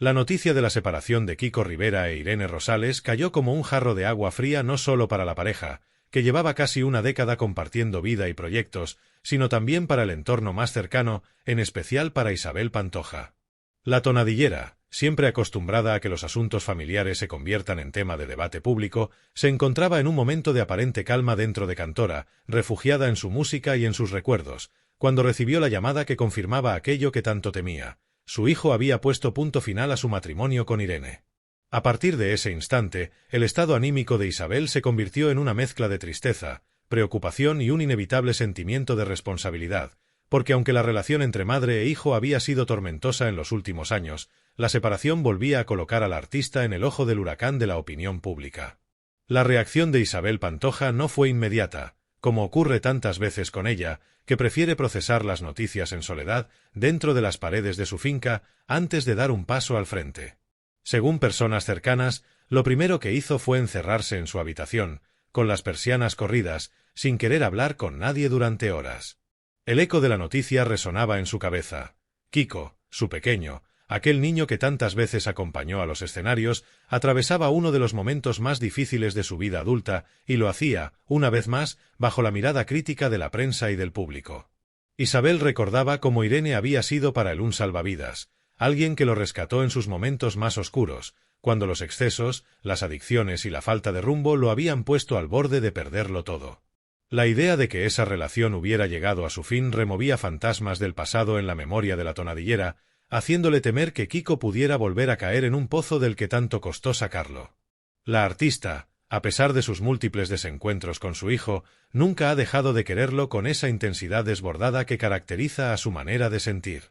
La noticia de la separación de Kiko Rivera e Irene Rosales cayó como un jarro de agua fría no solo para la pareja, que llevaba casi una década compartiendo vida y proyectos, sino también para el entorno más cercano, en especial para Isabel Pantoja. La tonadillera, siempre acostumbrada a que los asuntos familiares se conviertan en tema de debate público, se encontraba en un momento de aparente calma dentro de Cantora, refugiada en su música y en sus recuerdos, cuando recibió la llamada que confirmaba aquello que tanto temía. Su hijo había puesto punto final a su matrimonio con Irene. A partir de ese instante, el estado anímico de Isabel se convirtió en una mezcla de tristeza, preocupación y un inevitable sentimiento de responsabilidad, porque aunque la relación entre madre e hijo había sido tormentosa en los últimos años, la separación volvía a colocar al artista en el ojo del huracán de la opinión pública. La reacción de Isabel Pantoja no fue inmediata, como ocurre tantas veces con ella, que prefiere procesar las noticias en soledad, dentro de las paredes de su finca, antes de dar un paso al frente. Según personas cercanas, lo primero que hizo fue encerrarse en su habitación, con las persianas corridas, sin querer hablar con nadie durante horas. El eco de la noticia resonaba en su cabeza. Kiko, su pequeño, aquel niño que tantas veces acompañó a los escenarios, atravesaba uno de los momentos más difíciles de su vida adulta, y lo hacía, una vez más, bajo la mirada crítica de la prensa y del público. Isabel recordaba cómo Irene había sido para él un salvavidas, alguien que lo rescató en sus momentos más oscuros, cuando los excesos, las adicciones y la falta de rumbo lo habían puesto al borde de perderlo todo. La idea de que esa relación hubiera llegado a su fin removía fantasmas del pasado en la memoria de la tonadillera, haciéndole temer que Kiko pudiera volver a caer en un pozo del que tanto costó sacarlo. La artista, a pesar de sus múltiples desencuentros con su hijo, nunca ha dejado de quererlo con esa intensidad desbordada que caracteriza a su manera de sentir.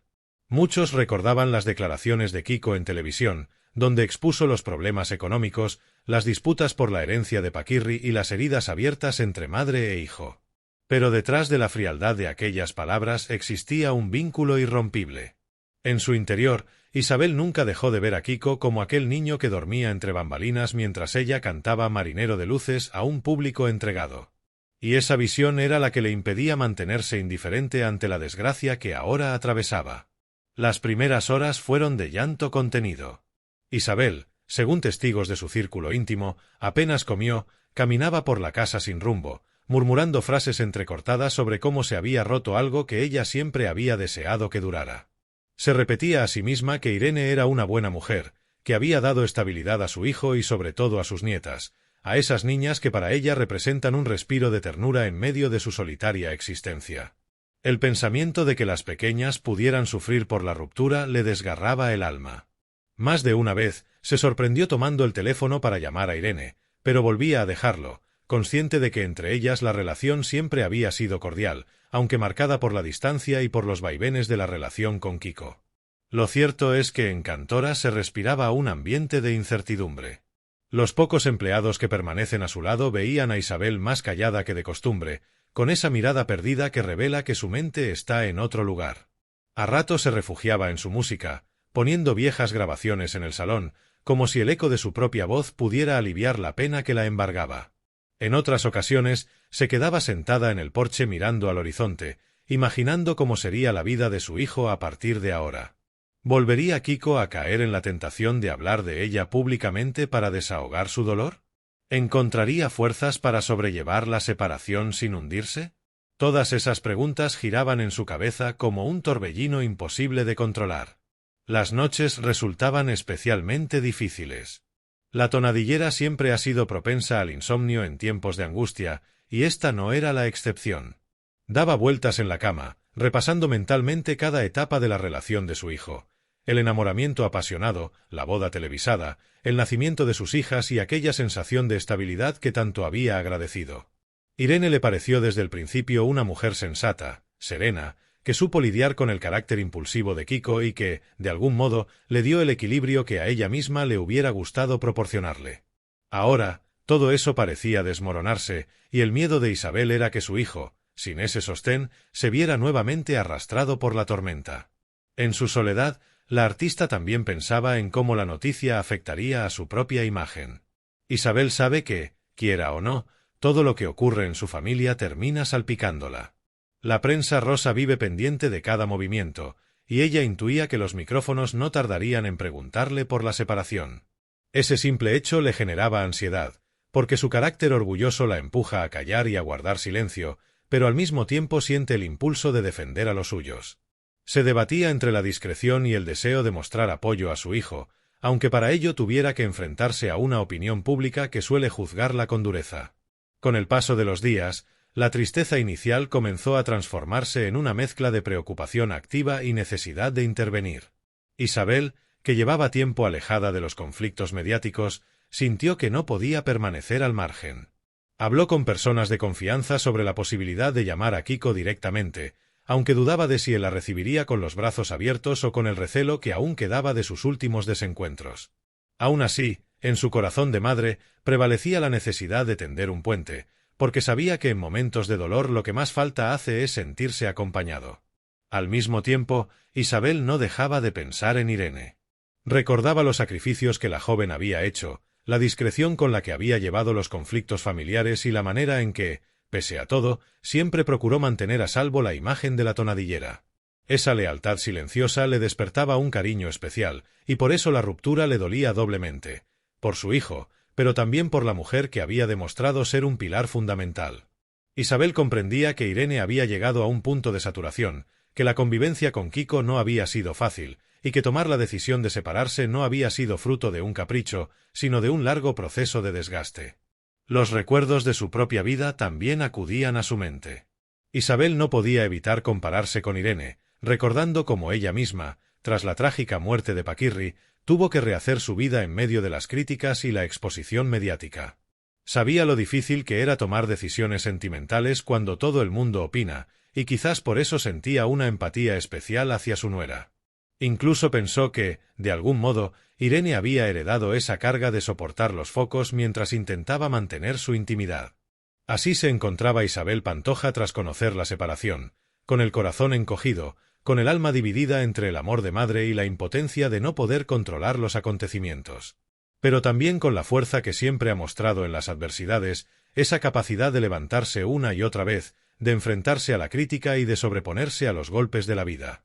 Muchos recordaban las declaraciones de Kiko en televisión, donde expuso los problemas económicos, las disputas por la herencia de Paquirri y las heridas abiertas entre madre e hijo. Pero detrás de la frialdad de aquellas palabras existía un vínculo irrompible. En su interior, Isabel nunca dejó de ver a Kiko como aquel niño que dormía entre bambalinas mientras ella cantaba Marinero de Luces a un público entregado. Y esa visión era la que le impedía mantenerse indiferente ante la desgracia que ahora atravesaba. Las primeras horas fueron de llanto contenido. Isabel, según testigos de su círculo íntimo, apenas comió, caminaba por la casa sin rumbo, murmurando frases entrecortadas sobre cómo se había roto algo que ella siempre había deseado que durara. Se repetía a sí misma que Irene era una buena mujer, que había dado estabilidad a su hijo y sobre todo a sus nietas, a esas niñas que para ella representan un respiro de ternura en medio de su solitaria existencia. El pensamiento de que las pequeñas pudieran sufrir por la ruptura le desgarraba el alma. Más de una vez se sorprendió tomando el teléfono para llamar a Irene, pero volvía a dejarlo, consciente de que entre ellas la relación siempre había sido cordial, aunque marcada por la distancia y por los vaivenes de la relación con Kiko. Lo cierto es que en Cantora se respiraba un ambiente de incertidumbre. Los pocos empleados que permanecen a su lado veían a Isabel más callada que de costumbre, con esa mirada perdida que revela que su mente está en otro lugar. A ratos se refugiaba en su música, poniendo viejas grabaciones en el salón, como si el eco de su propia voz pudiera aliviar la pena que la embargaba. En otras ocasiones, se quedaba sentada en el porche mirando al horizonte, imaginando cómo sería la vida de su hijo a partir de ahora. ¿Volvería Kiko a caer en la tentación de hablar de ella públicamente para desahogar su dolor? ¿Encontraría fuerzas para sobrellevar la separación sin hundirse? Todas esas preguntas giraban en su cabeza como un torbellino imposible de controlar. Las noches resultaban especialmente difíciles. La tonadillera siempre ha sido propensa al insomnio en tiempos de angustia, y esta no era la excepción. Daba vueltas en la cama, repasando mentalmente cada etapa de la relación de su hijo, el enamoramiento apasionado, la boda televisada, el nacimiento de sus hijas y aquella sensación de estabilidad que tanto había agradecido. Irene le pareció desde el principio una mujer sensata, serena, que supo lidiar con el carácter impulsivo de Kiko y que, de algún modo, le dio el equilibrio que a ella misma le hubiera gustado proporcionarle. Ahora, todo eso parecía desmoronarse, y el miedo de Isabel era que su hijo, sin ese sostén, se viera nuevamente arrastrado por la tormenta. En su soledad, la artista también pensaba en cómo la noticia afectaría a su propia imagen. Isabel sabe que, quiera o no, todo lo que ocurre en su familia termina salpicándola. La prensa rosa vive pendiente de cada movimiento, y ella intuía que los micrófonos no tardarían en preguntarle por la separación. Ese simple hecho le generaba ansiedad, porque su carácter orgulloso la empuja a callar y a guardar silencio, pero al mismo tiempo siente el impulso de defender a los suyos. Se debatía entre la discreción y el deseo de mostrar apoyo a su hijo, aunque para ello tuviera que enfrentarse a una opinión pública que suele juzgarla con dureza. Con el paso de los días, la tristeza inicial comenzó a transformarse en una mezcla de preocupación activa y necesidad de intervenir. Isabel, que llevaba tiempo alejada de los conflictos mediáticos, sintió que no podía permanecer al margen. Habló con personas de confianza sobre la posibilidad de llamar a Kiko directamente, aunque dudaba de si él la recibiría con los brazos abiertos o con el recelo que aún quedaba de sus últimos desencuentros. Aún así, en su corazón de madre, prevalecía la necesidad de tender un puente, porque sabía que en momentos de dolor lo que más falta hace es sentirse acompañado. Al mismo tiempo, Isabel no dejaba de pensar en Irene. Recordaba los sacrificios que la joven había hecho, la discreción con la que había llevado los conflictos familiares y la manera en que, pese a todo, siempre procuró mantener a salvo la imagen de la tonadillera. Esa lealtad silenciosa le despertaba un cariño especial, y por eso la ruptura le dolía doblemente, por su hijo, pero también por la mujer que había demostrado ser un pilar fundamental. Isabel comprendía que Irene había llegado a un punto de saturación, que la convivencia con Kiko no había sido fácil, y que tomar la decisión de separarse no había sido fruto de un capricho, sino de un largo proceso de desgaste. Los recuerdos de su propia vida también acudían a su mente. Isabel no podía evitar compararse con Irene, recordando cómo ella misma, tras la trágica muerte de Paquirri, tuvo que rehacer su vida en medio de las críticas y la exposición mediática. Sabía lo difícil que era tomar decisiones sentimentales cuando todo el mundo opina, y quizás por eso sentía una empatía especial hacia su nuera. Incluso pensó que, de algún modo, Irene había heredado esa carga de soportar los focos mientras intentaba mantener su intimidad. Así se encontraba Isabel Pantoja tras conocer la separación, con el corazón encogido, con el alma dividida entre el amor de madre y la impotencia de no poder controlar los acontecimientos. Pero también con la fuerza que siempre ha mostrado en las adversidades, esa capacidad de levantarse una y otra vez, de enfrentarse a la crítica y de sobreponerse a los golpes de la vida.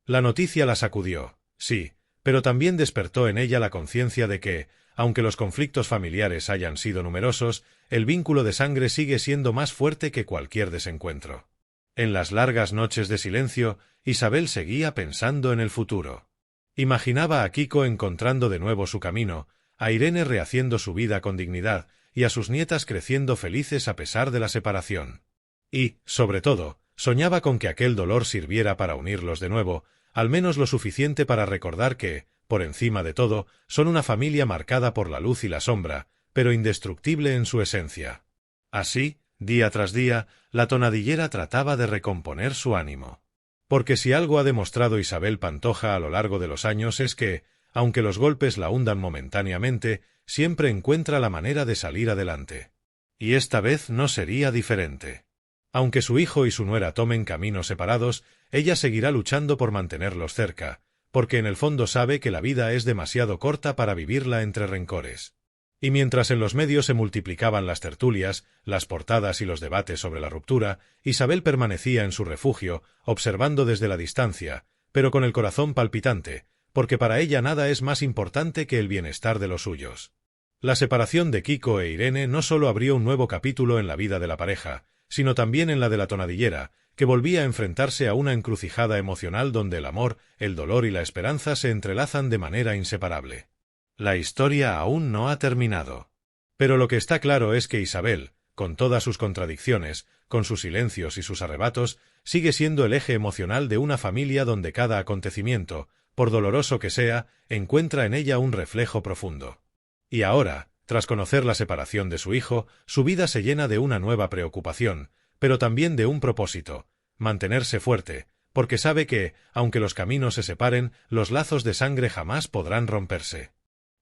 La noticia la sacudió, sí, pero también despertó en ella la conciencia de que, aunque los conflictos familiares hayan sido numerosos, el vínculo de sangre sigue siendo más fuerte que cualquier desencuentro. En las largas noches de silencio, Isabel seguía pensando en el futuro. Imaginaba a Kiko encontrando de nuevo su camino, a Irene rehaciendo su vida con dignidad, y a sus nietas creciendo felices a pesar de la separación. Y, sobre todo, soñaba con que aquel dolor sirviera para unirlos de nuevo, al menos lo suficiente para recordar que, por encima de todo, son una familia marcada por la luz y la sombra, pero indestructible en su esencia. Así, día tras día, la tonadillera trataba de recomponer su ánimo. Porque si algo ha demostrado Isabel Pantoja a lo largo de los años es que, aunque los golpes la hundan momentáneamente, siempre encuentra la manera de salir adelante. Y esta vez no sería diferente. Aunque su hijo y su nuera tomen caminos separados, ella seguirá luchando por mantenerlos cerca, porque en el fondo sabe que la vida es demasiado corta para vivirla entre rencores. Y mientras en los medios se multiplicaban las tertulias, las portadas y los debates sobre la ruptura, Isabel permanecía en su refugio, observando desde la distancia, pero con el corazón palpitante, porque para ella nada es más importante que el bienestar de los suyos. La separación de Kiko e Irene no solo abrió un nuevo capítulo en la vida de la pareja, sino también en la de la tonadillera, que volvía a enfrentarse a una encrucijada emocional donde el amor, el dolor y la esperanza se entrelazan de manera inseparable. La historia aún no ha terminado. Pero lo que está claro es que Isabel, con todas sus contradicciones, con sus silencios y sus arrebatos, sigue siendo el eje emocional de una familia donde cada acontecimiento, por doloroso que sea, encuentra en ella un reflejo profundo. Y ahora, tras conocer la separación de su hijo, su vida se llena de una nueva preocupación, pero también de un propósito: mantenerse fuerte, porque sabe que, aunque los caminos se separen, los lazos de sangre jamás podrán romperse.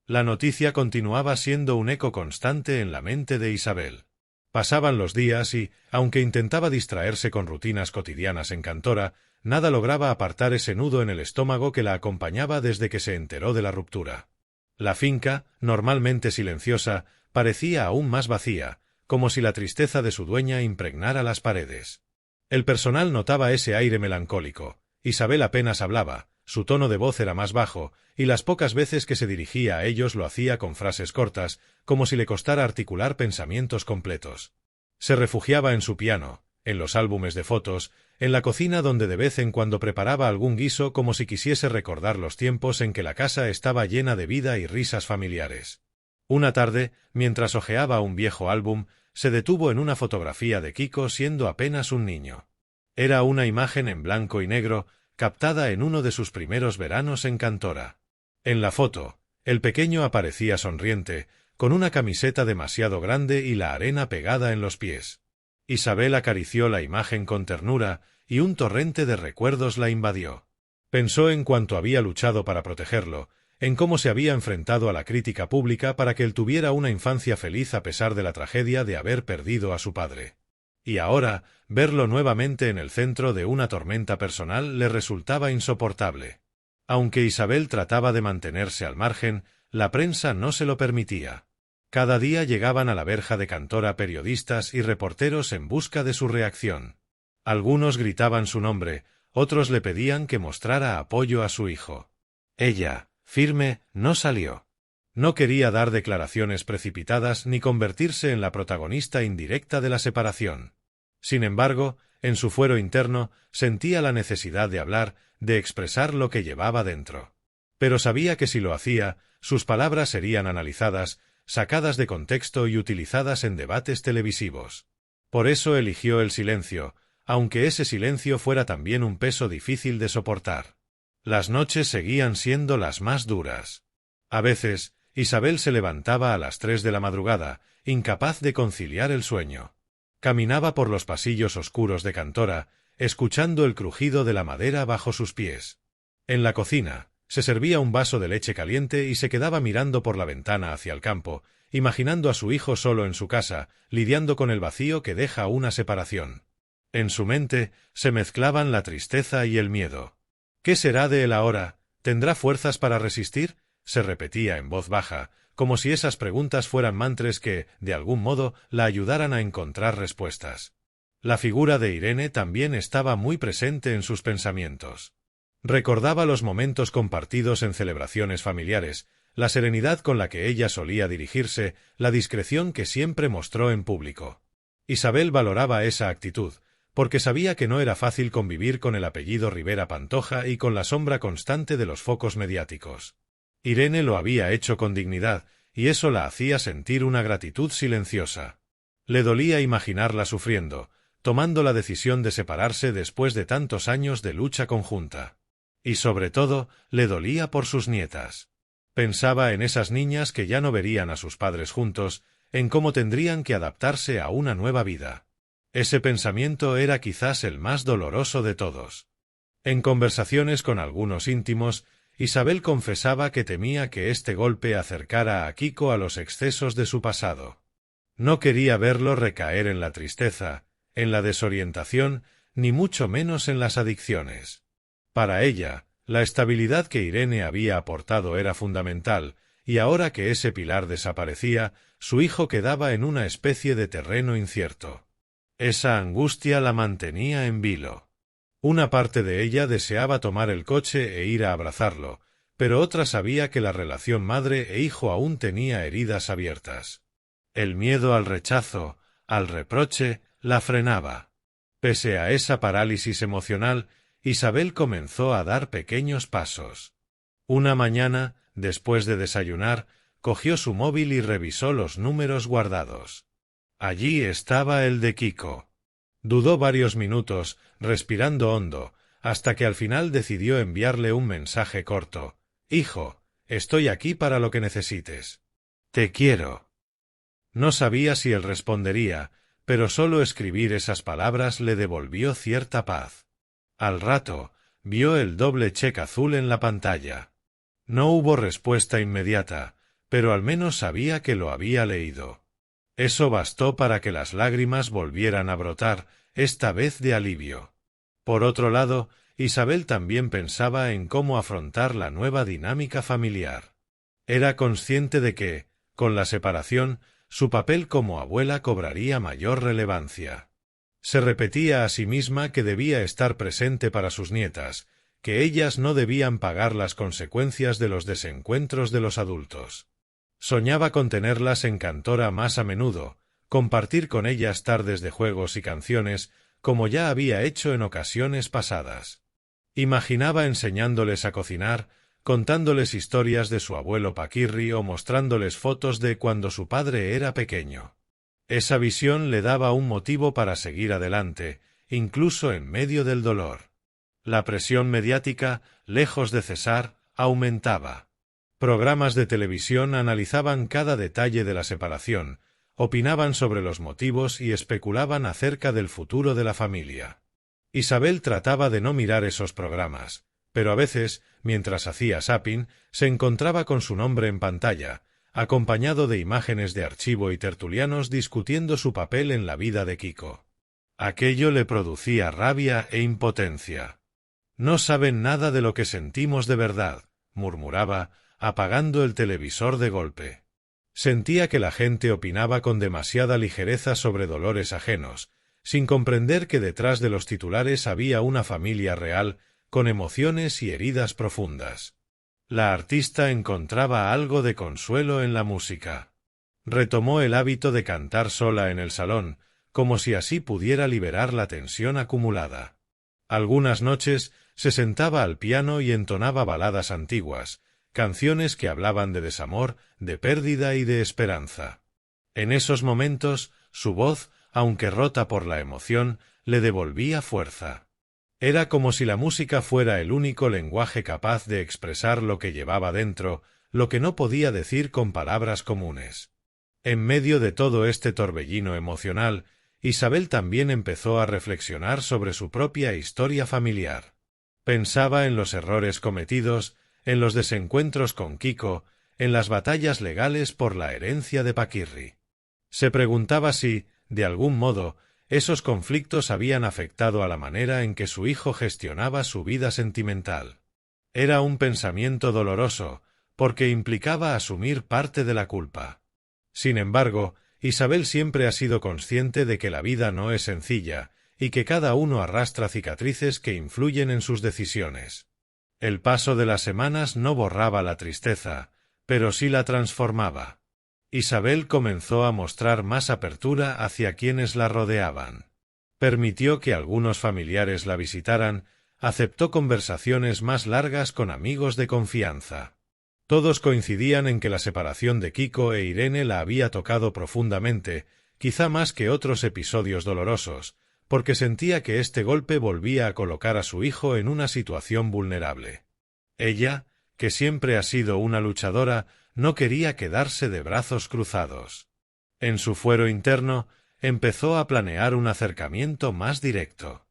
La noticia continuaba siendo un eco constante en la mente de Isabel. Pasaban los días y, aunque intentaba distraerse con rutinas cotidianas en Cantora, nada lograba apartar ese nudo en el estómago que la acompañaba desde que se enteró de la ruptura. La finca, normalmente silenciosa, parecía aún más vacía, como si la tristeza de su dueña impregnara las paredes. El personal notaba ese aire melancólico, Isabel apenas hablaba, su tono de voz era más bajo, y las pocas veces que se dirigía a ellos lo hacía con frases cortas, como si le costara articular pensamientos completos. Se refugiaba en su piano, en los álbumes de fotos, en la cocina donde de vez en cuando preparaba algún guiso como si quisiese recordar los tiempos en que la casa estaba llena de vida y risas familiares. Una tarde, mientras hojeaba un viejo álbum, se detuvo en una fotografía de Kiko siendo apenas un niño. Era una imagen en blanco y negro, captada en uno de sus primeros veranos en Cantora. En la foto, el pequeño aparecía sonriente, con una camiseta demasiado grande y la arena pegada en los pies. Isabel acarició la imagen con ternura, y un torrente de recuerdos la invadió. Pensó en cuánto había luchado para protegerlo, en cómo se había enfrentado a la crítica pública para que él tuviera una infancia feliz a pesar de la tragedia de haber perdido a su padre. Y ahora, verlo nuevamente en el centro de una tormenta personal le resultaba insoportable. Aunque Isabel trataba de mantenerse al margen, la prensa no se lo permitía. Cada día llegaban a la verja de Cantora periodistas y reporteros en busca de su reacción. Algunos gritaban su nombre, otros le pedían que mostrara apoyo a su hijo. Ella, firme, no salió. No quería dar declaraciones precipitadas ni convertirse en la protagonista indirecta de la separación. Sin embargo, en su fuero interno, sentía la necesidad de hablar, de expresar lo que llevaba dentro. Pero sabía que si lo hacía, sus palabras serían analizadas, sacadas de contexto y utilizadas en debates televisivos. Por eso eligió el silencio, aunque ese silencio fuera también un peso difícil de soportar. Las noches seguían siendo las más duras. A veces, Isabel se levantaba a las 3 de la madrugada, incapaz de conciliar el sueño. Caminaba por los pasillos oscuros de Cantora, escuchando el crujido de la madera bajo sus pies. En la cocina, se servía un vaso de leche caliente y se quedaba mirando por la ventana hacia el campo, imaginando a su hijo solo en su casa, lidiando con el vacío que deja una separación. En su mente se mezclaban la tristeza y el miedo. ¿Qué será de él ahora? ¿Tendrá fuerzas para resistir? Se repetía en voz baja, como si esas preguntas fueran mantras que, de algún modo, la ayudaran a encontrar respuestas. La figura de Irene también estaba muy presente en sus pensamientos. Recordaba los momentos compartidos en celebraciones familiares, la serenidad con la que ella solía dirigirse, la discreción que siempre mostró en público. Isabel valoraba esa actitud, porque sabía que no era fácil convivir con el apellido Rivera Pantoja y con la sombra constante de los focos mediáticos. Irene lo había hecho con dignidad, y eso la hacía sentir una gratitud silenciosa. Le dolía imaginarla sufriendo, tomando la decisión de separarse después de tantos años de lucha conjunta. Y sobre todo, le dolía por sus nietas. Pensaba en esas niñas que ya no verían a sus padres juntos, en cómo tendrían que adaptarse a una nueva vida. Ese pensamiento era quizás el más doloroso de todos. En conversaciones con algunos íntimos, Isabel confesaba que temía que este golpe acercara a Kiko a los excesos de su pasado. No quería verlo recaer en la tristeza, en la desorientación, ni mucho menos en las adicciones. Para ella, la estabilidad que Irene había aportado era fundamental, y ahora que ese pilar desaparecía, su hijo quedaba en una especie de terreno incierto. Esa angustia la mantenía en vilo. Una parte de ella deseaba tomar el coche e ir a abrazarlo, pero otra sabía que la relación madre e hijo aún tenía heridas abiertas. El miedo al rechazo, al reproche, la frenaba. Pese a esa parálisis emocional, Isabel comenzó a dar pequeños pasos. Una mañana, después de desayunar, cogió su móvil y revisó los números guardados. Allí estaba el de Kiko. Dudó varios minutos, respirando hondo, hasta que al final decidió enviarle un mensaje corto. «Hijo, estoy aquí para lo que necesites. Te quiero». No sabía si él respondería, pero solo escribir esas palabras le devolvió cierta paz. Al rato, vio el doble check azul en la pantalla. No hubo respuesta inmediata, pero al menos sabía que lo había leído. Eso bastó para que las lágrimas volvieran a brotar, esta vez de alivio. Por otro lado, Isabel también pensaba en cómo afrontar la nueva dinámica familiar. Era consciente de que, con la separación, su papel como abuela cobraría mayor relevancia. Se repetía a sí misma que debía estar presente para sus nietas, que ellas no debían pagar las consecuencias de los desencuentros de los adultos. Soñaba con tenerlas en Cantora más a menudo, compartir con ellas tardes de juegos y canciones, como ya había hecho en ocasiones pasadas. Imaginaba enseñándoles a cocinar, contándoles historias de su abuelo Paquirri o mostrándoles fotos de cuando su padre era pequeño. Esa visión le daba un motivo para seguir adelante, incluso en medio del dolor. La presión mediática, lejos de cesar, aumentaba. Programas de televisión analizaban cada detalle de la separación, opinaban sobre los motivos y especulaban acerca del futuro de la familia. Isabel trataba de no mirar esos programas, pero a veces, mientras hacía zapping, se encontraba con su nombre en pantalla, acompañado de imágenes de archivo y tertulianos discutiendo su papel en la vida de Kiko. Aquello le producía rabia e impotencia. «No saben nada de lo que sentimos de verdad», murmuraba, apagando el televisor de golpe. Sentía que la gente opinaba con demasiada ligereza sobre dolores ajenos, sin comprender que detrás de los titulares había una familia real, con emociones y heridas profundas. La artista encontraba algo de consuelo en la música. Retomó el hábito de cantar sola en el salón, como si así pudiera liberar la tensión acumulada. Algunas noches se sentaba al piano y entonaba baladas antiguas, canciones que hablaban de desamor, de pérdida y de esperanza. En esos momentos, su voz, aunque rota por la emoción, le devolvía fuerza. Era como si la música fuera el único lenguaje capaz de expresar lo que llevaba dentro, lo que no podía decir con palabras comunes. En medio de todo este torbellino emocional, Isabel también empezó a reflexionar sobre su propia historia familiar. Pensaba en los errores cometidos, en los desencuentros con Kiko, en las batallas legales por la herencia de Paquirri. Se preguntaba si, de algún modo, esos conflictos habían afectado a la manera en que su hijo gestionaba su vida sentimental. Era un pensamiento doloroso, porque implicaba asumir parte de la culpa. Sin embargo, Isabel siempre ha sido consciente de que la vida no es sencilla, y que cada uno arrastra cicatrices que influyen en sus decisiones. El paso de las semanas no borraba la tristeza, pero sí la transformaba. Isabel comenzó a mostrar más apertura hacia quienes la rodeaban. Permitió que algunos familiares la visitaran, aceptó conversaciones más largas con amigos de confianza. Todos coincidían en que la separación de Kiko e Irene la había tocado profundamente, quizá más que otros episodios dolorosos, porque sentía que este golpe volvía a colocar a su hijo en una situación vulnerable. Ella, que siempre ha sido una luchadora, no quería quedarse de brazos cruzados. En su fuero interno, empezó a planear un acercamiento más directo.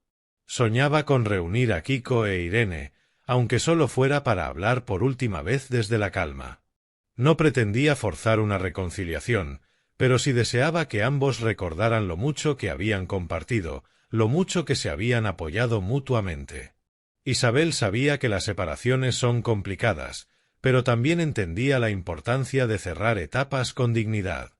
Soñaba con reunir a Kiko e Irene, aunque solo fuera para hablar por última vez desde la calma. No pretendía forzar una reconciliación, pero sí deseaba que ambos recordaran lo mucho que habían compartido, lo mucho que se habían apoyado mutuamente. Isabel sabía que las separaciones son complicadas, pero también entendía la importancia de cerrar etapas con dignidad.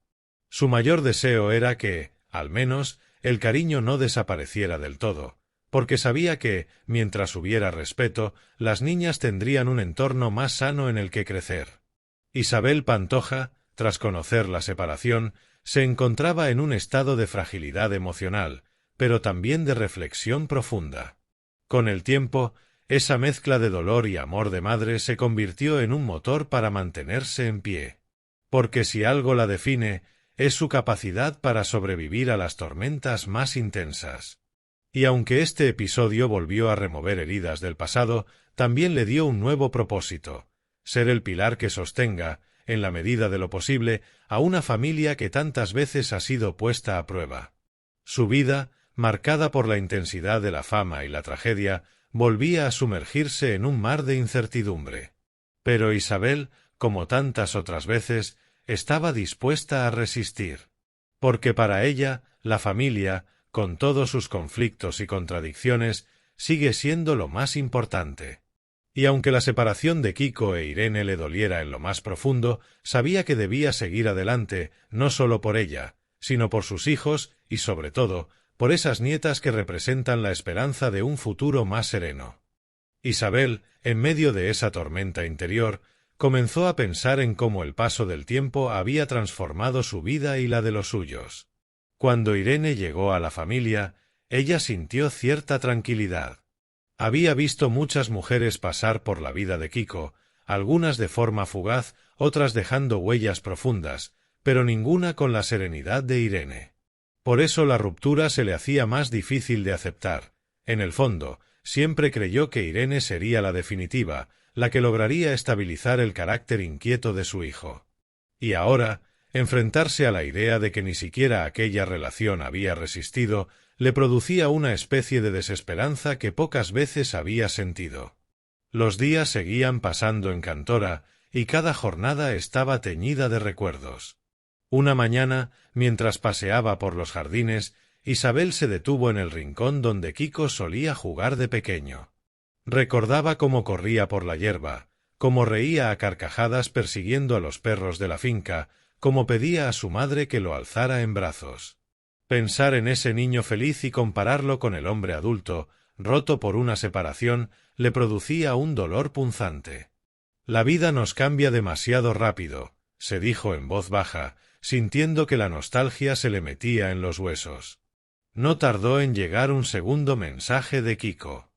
Su mayor deseo era que, al menos, el cariño no desapareciera del todo, porque sabía que, mientras hubiera respeto, las niñas tendrían un entorno más sano en el que crecer. Isabel Pantoja, tras conocer la separación, se encontraba en un estado de fragilidad emocional, pero también de reflexión profunda. Con el tiempo, esa mezcla de dolor y amor de madre se convirtió en un motor para mantenerse en pie. Porque si algo la define, es su capacidad para sobrevivir a las tormentas más intensas. Y aunque este episodio volvió a remover heridas del pasado, también le dio un nuevo propósito: ser el pilar que sostenga, en la medida de lo posible, a una familia que tantas veces ha sido puesta a prueba. Su vida, marcada por la intensidad de la fama y la tragedia, volvía a sumergirse en un mar de incertidumbre. Pero Isabel, como tantas otras veces, estaba dispuesta a resistir. Porque para ella, la familia, con todos sus conflictos y contradicciones, sigue siendo lo más importante. Y aunque la separación de Kiko e Irene le doliera en lo más profundo, sabía que debía seguir adelante, no solo por ella, sino por sus hijos y, sobre todo, por esas nietas que representan la esperanza de un futuro más sereno. Isabel, en medio de esa tormenta interior, comenzó a pensar en cómo el paso del tiempo había transformado su vida y la de los suyos. Cuando Irene llegó a la familia, ella sintió cierta tranquilidad. Había visto muchas mujeres pasar por la vida de Kiko, algunas de forma fugaz, otras dejando huellas profundas, pero ninguna con la serenidad de Irene. Por eso la ruptura se le hacía más difícil de aceptar. En el fondo, siempre creyó que Irene sería la definitiva, la que lograría estabilizar el carácter inquieto de su hijo. Y ahora, enfrentarse a la idea de que ni siquiera aquella relación había resistido, le producía una especie de desesperanza que pocas veces había sentido. Los días seguían pasando en Cantora, y cada jornada estaba teñida de recuerdos. Una mañana, mientras paseaba por los jardines, Isabel se detuvo en el rincón donde Kiko solía jugar de pequeño. Recordaba cómo corría por la hierba, cómo reía a carcajadas persiguiendo a los perros de la finca, cómo pedía a su madre que lo alzara en brazos. Pensar en ese niño feliz y compararlo con el hombre adulto, roto por una separación, le producía un dolor punzante. «La vida nos cambia demasiado rápido», se dijo en voz baja, sintiendo que la nostalgia se le metía en los huesos. No tardó en llegar un segundo mensaje de Kiko.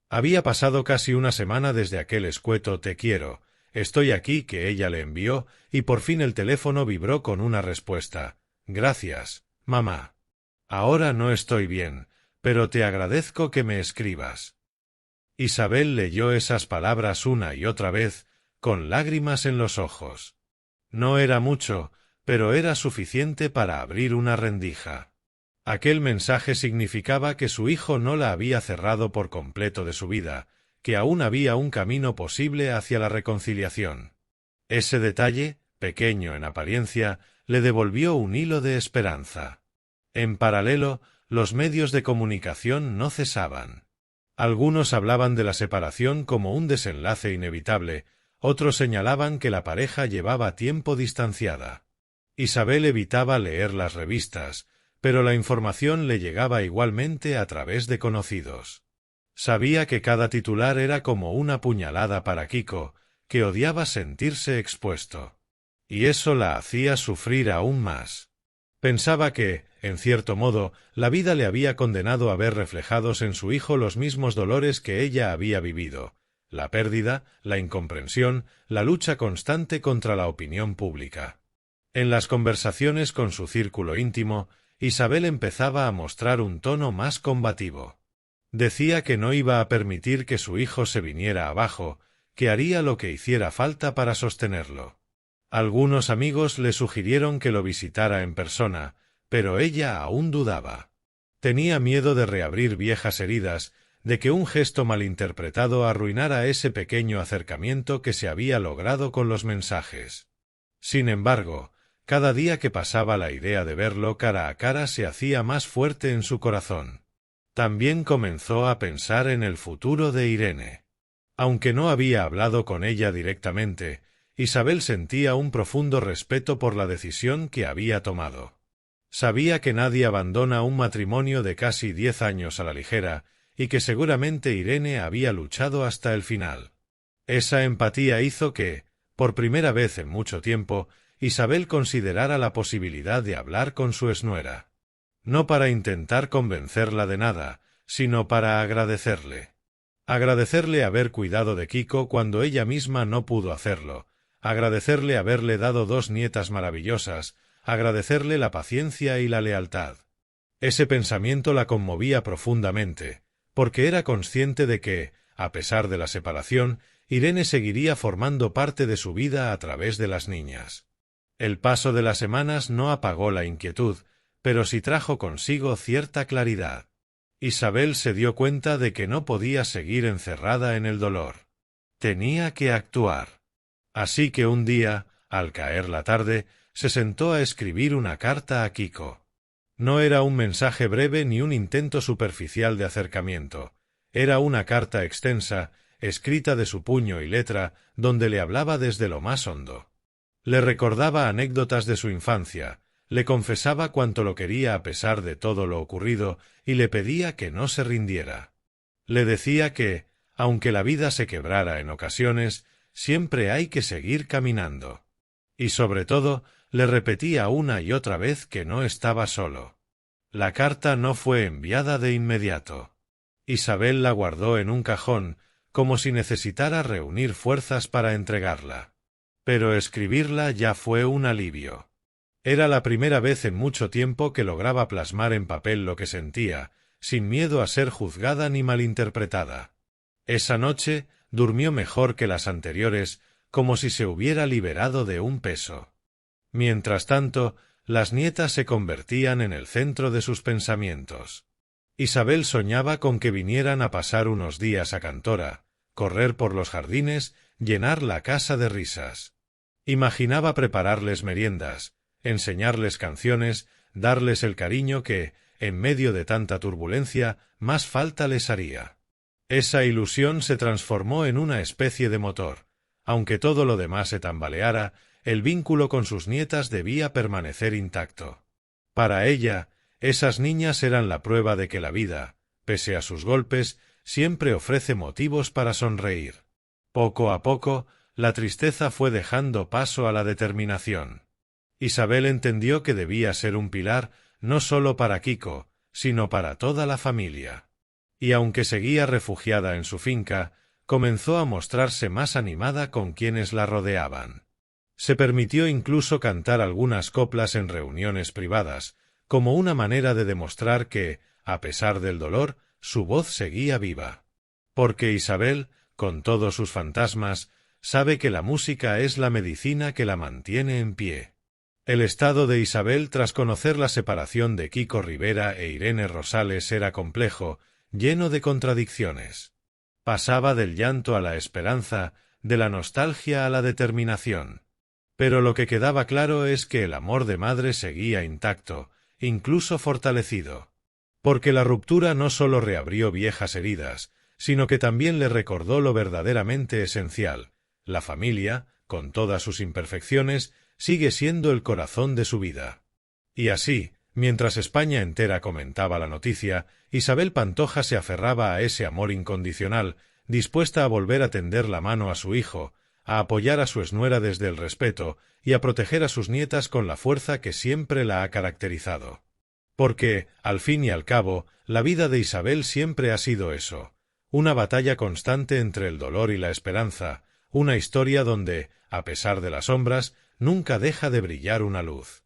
Había pasado casi una semana desde aquel escueto «te quiero, estoy aquí» que ella le envió, y por fin el teléfono vibró con una respuesta. «Gracias, mamá. Ahora no estoy bien, pero te agradezco que me escribas». Isabel leyó esas palabras una y otra vez, con lágrimas en los ojos. No era mucho, pero era suficiente para abrir una rendija. Aquel mensaje significaba que su hijo no la había cerrado por completo de su vida, que aún había un camino posible hacia la reconciliación. Ese detalle, pequeño en apariencia, le devolvió un hilo de esperanza. En paralelo, los medios de comunicación no cesaban. Algunos hablaban de la separación como un desenlace inevitable, otros señalaban que la pareja llevaba tiempo distanciada. Isabel evitaba leer las revistas, pero la información le llegaba igualmente a través de conocidos. Sabía que cada titular era como una puñalada para Kiko, que odiaba sentirse expuesto. Y eso la hacía sufrir aún más. Pensaba que, en cierto modo, la vida le había condenado a ver reflejados en su hijo los mismos dolores que ella había vivido: la pérdida, la incomprensión, la lucha constante contra la opinión pública. En las conversaciones con su círculo íntimo, Isabel empezaba a mostrar un tono más combativo. Decía que no iba a permitir que su hijo se viniera abajo, que haría lo que hiciera falta para sostenerlo. Algunos amigos le sugirieron que lo visitara en persona, pero ella aún dudaba. Tenía miedo de reabrir viejas heridas, de que un gesto malinterpretado arruinara ese pequeño acercamiento que se había logrado con los mensajes. Sin embargo, cada día que pasaba la idea de verlo cara a cara se hacía más fuerte en su corazón. También comenzó a pensar en el futuro de Irene. Aunque no había hablado con ella directamente, Isabel sentía un profundo respeto por la decisión que había tomado. Sabía que nadie abandona un matrimonio de casi 10 años a la ligera, y que seguramente Irene había luchado hasta el final. Esa empatía hizo que, por primera vez en mucho tiempo, Isabel considerara la posibilidad de hablar con su exnuera. No para intentar convencerla de nada, sino para agradecerle. Agradecerle haber cuidado de Kiko cuando ella misma no pudo hacerlo, agradecerle haberle dado 2 nietas maravillosas, agradecerle la paciencia y la lealtad. Ese pensamiento la conmovía profundamente, porque era consciente de que, a pesar de la separación, Irene seguiría formando parte de su vida a través de las niñas. El paso de las semanas no apagó la inquietud, pero sí trajo consigo cierta claridad. Isabel se dio cuenta de que no podía seguir encerrada en el dolor. Tenía que actuar. Así que un día, al caer la tarde, se sentó a escribir una carta a Kiko. No era un mensaje breve ni un intento superficial de acercamiento. Era una carta extensa, escrita de su puño y letra, donde le hablaba desde lo más hondo. Le recordaba anécdotas de su infancia, Le confesaba cuánto lo quería a pesar de todo lo ocurrido y le pedía que no se rindiera. Le decía que, aunque la vida se quebrara en ocasiones, siempre hay que seguir caminando. Y sobre todo, le repetía una y otra vez que no estaba solo. La carta no fue enviada de inmediato. Isabel la guardó en un cajón, como si necesitara reunir fuerzas para entregarla. Pero escribirla ya fue un alivio. Era la primera vez en mucho tiempo que lograba plasmar en papel lo que sentía, sin miedo a ser juzgada ni malinterpretada. Esa noche durmió mejor que las anteriores, como si se hubiera liberado de un peso. Mientras tanto, las nietas se convertían en el centro de sus pensamientos. Isabel soñaba con que vinieran a pasar unos días a Cantora, correr por los jardines, llenar la casa de risas. Imaginaba prepararles meriendas, enseñarles canciones, darles el cariño que, en medio de tanta turbulencia, más falta les haría. Esa ilusión se transformó en una especie de motor. Aunque todo lo demás se tambaleara, el vínculo con sus nietas debía permanecer intacto. Para ella, esas niñas eran la prueba de que la vida, pese a sus golpes, siempre ofrece motivos para sonreír. Poco a poco, la tristeza fue dejando paso a la determinación. Isabel entendió que debía ser un pilar no solo para Kiko, sino para toda la familia. Y aunque seguía refugiada en su finca, comenzó a mostrarse más animada con quienes la rodeaban. Se permitió incluso cantar algunas coplas en reuniones privadas, como una manera de demostrar que, a pesar del dolor, su voz seguía viva. Porque Isabel, con todos sus fantasmas, sabe que la música es la medicina que la mantiene en pie. El estado de Isabel tras conocer la separación de Kiko Rivera e Irene Rosales era complejo, lleno de contradicciones. Pasaba del llanto a la esperanza, de la nostalgia a la determinación. Pero lo que quedaba claro es que el amor de madre seguía intacto, incluso fortalecido. Porque la ruptura no solo reabrió viejas heridas, sino que también le recordó lo verdaderamente esencial: la familia, con todas sus imperfecciones, sigue siendo el corazón de su vida. Y así, mientras España entera comentaba la noticia, Isabel Pantoja se aferraba a ese amor incondicional, dispuesta a volver a tender la mano a su hijo, a apoyar a su exnuera desde el respeto y a proteger a sus nietas con la fuerza que siempre la ha caracterizado. Porque, al fin y al cabo, la vida de Isabel siempre ha sido eso: una batalla constante entre el dolor y la esperanza, una historia donde, a pesar de las sombras, nunca deja de brillar una luz.